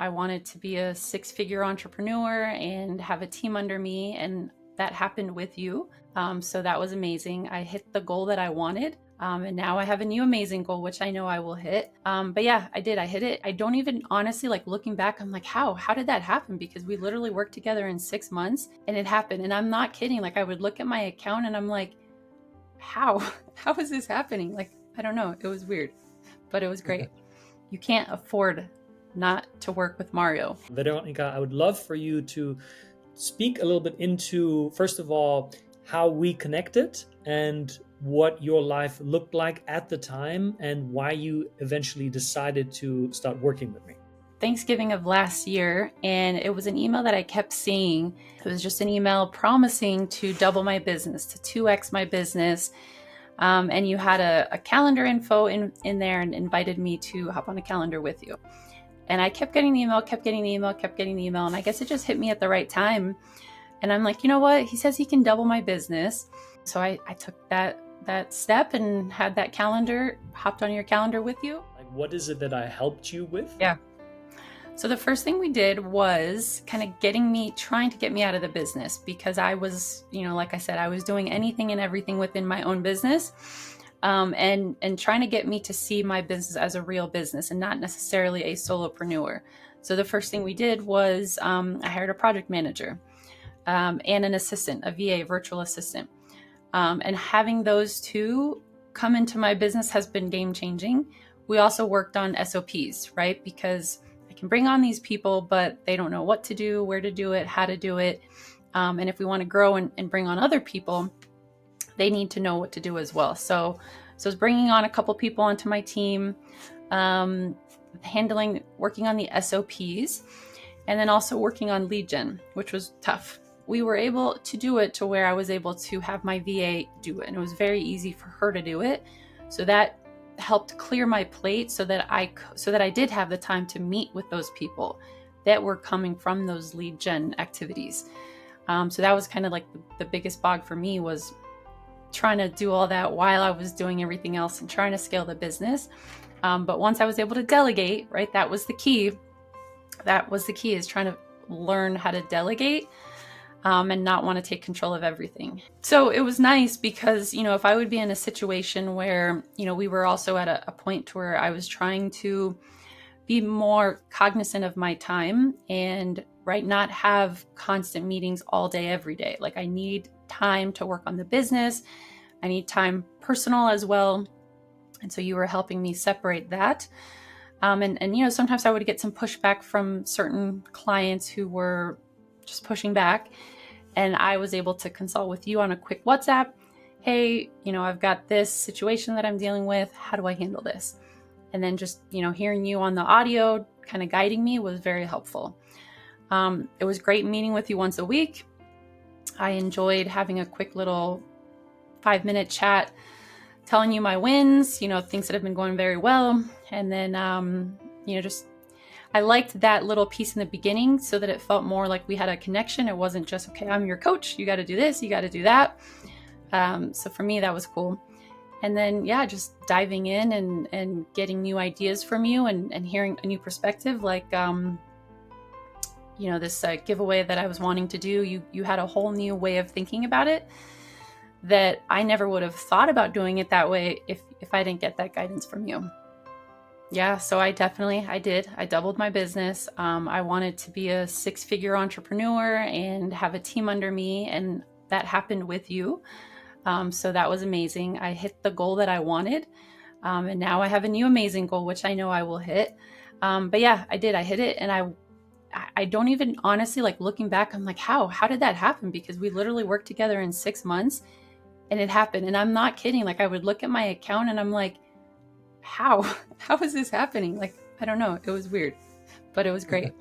I wanted to be a six-figure entrepreneur and have a team under me, and that happened with you. So that was amazing. I hit the goal that I wanted. And now I have a new amazing goal, which I know I will hit. But yeah, I did. I hit it. I don't even honestly, like, looking back, I'm like, how did that happen? Because we literally worked together in 6 months and it happened. And I'm not kidding. Like, I would look at my account and I'm like, how is this happening? Like, I don't know. It was weird, but it was great. You can't afford not to work with Mario. Veronica, I would love for you to speak a little bit into, first of all, how we connected and what your life looked like at the time and why you eventually decided to start working with me. Thanksgiving of last year, and it was an email that I kept seeing. It was just an email promising to double my business, to 2x my business. And you had a calendar info in there and invited me to hop on a calendar with you. And I kept getting the email, and I guess it just hit me at the right time. And I'm like, you know what? He says he can double my business. So I took that step and had that calendar, hopped on your calendar with you. Like, what is it that I helped you with? Yeah. So the first thing we did was kind of trying to get me out of the business, because I was, like I said, I was doing anything and everything within my own business, and trying to get me to see my business as a real business and not necessarily a solopreneur. So the first thing we did was I hired a project manager and an assistant, a VA, virtual assistant. And having those two come into my business has been game changing. We also worked on SOPs, right? Because I can bring on these people, but they don't know what to do, where to do it, how to do it. And if we want to grow and bring on other people, they need to know what to do as well. So I was bringing on a couple people onto my team, working on the SOPs, and then also working on lead gen, which was tough. We were able to do it to where I was able to have my VA do it, and it was very easy for her to do it. So that helped clear my plate so that I did have the time to meet with those people that were coming from those lead gen activities. So that was kind of like the biggest bog for me, was trying to do all that while I was doing everything else and trying to scale the business. But once I was able to delegate, right, that was the key. Is trying to learn how to delegate and not want to take control of everything. So it was nice because, if I would be in a situation where, we were also at a point where I was trying to be more cognizant of my time and, right, not have constant meetings all day, every day. Like, I need time to work on the business. I need time personal as well. And so you were helping me separate that. And sometimes I would get some pushback from certain clients who were just pushing back. And I was able to consult with you on a quick WhatsApp. Hey, I've got this situation that I'm dealing with. How do I handle this? And then just, hearing you on the audio, kind of guiding me, was very helpful. It was great meeting with you once a week. I enjoyed having a quick little 5-minute chat, telling you my wins, things that have been going very well. And then, I liked that little piece in the beginning so that it felt more like we had a connection. It wasn't just, okay, I'm your coach, you got to do this, you got to do that. So for me, that was cool. And then, just diving in and getting new ideas from you and hearing a new perspective, like, this giveaway that I was wanting to do, you had a whole new way of thinking about it that I never would have thought about doing it that way if I didn't get that guidance from you. Yeah, so I did. I doubled my business. I wanted to be a 6-figure entrepreneur and have a team under me, and that happened with you. So that was amazing. I hit the goal that I wanted, and now I have a new amazing goal, which I know I will hit. But yeah, I did. I hit it, and I don't even honestly, like, looking back, I'm like, how did that happen? Because we literally worked together in 6 months, and it happened. And I'm not kidding. Like, I would look at my account, and I'm like, how is this happening? Like, I don't know. It was weird, but it was great.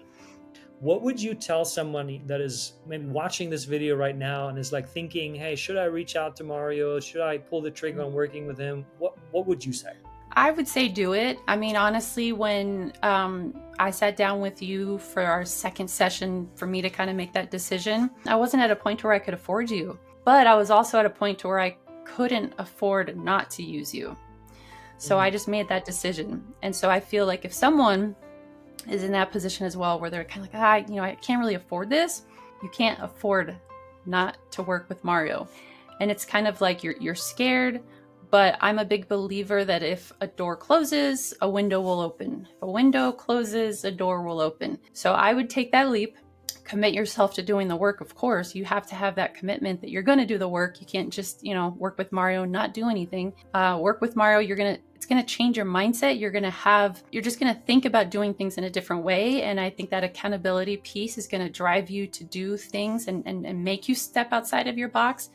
What would you tell someone that is maybe watching this video right now and is like thinking, hey, should I reach out to Mario? Should I pull the trigger on working with him? What would you say? I would say do it. I mean, honestly, when I sat down with you for our second session for me to kind of make that decision, I wasn't at a point where I could afford you, but I was also at a point where I couldn't afford not to use you. So I just made that decision. And so I feel like if someone is in that position as well, where they're kind of like, I can't really afford this. You can't afford not to work with Mario. And it's kind of like you're scared, but I'm a big believer that if a door closes, a window will open. If a window closes, a door will open. So I would take that leap, commit yourself to doing the work. Of course, you have to have that commitment that you're going to do the work. You can't just, work with Mario and not do anything. Work with Mario, it's going to change your mindset. You're just going to think about doing things in a different way. And I think that accountability piece is going to drive you to do things and make you step outside of your box.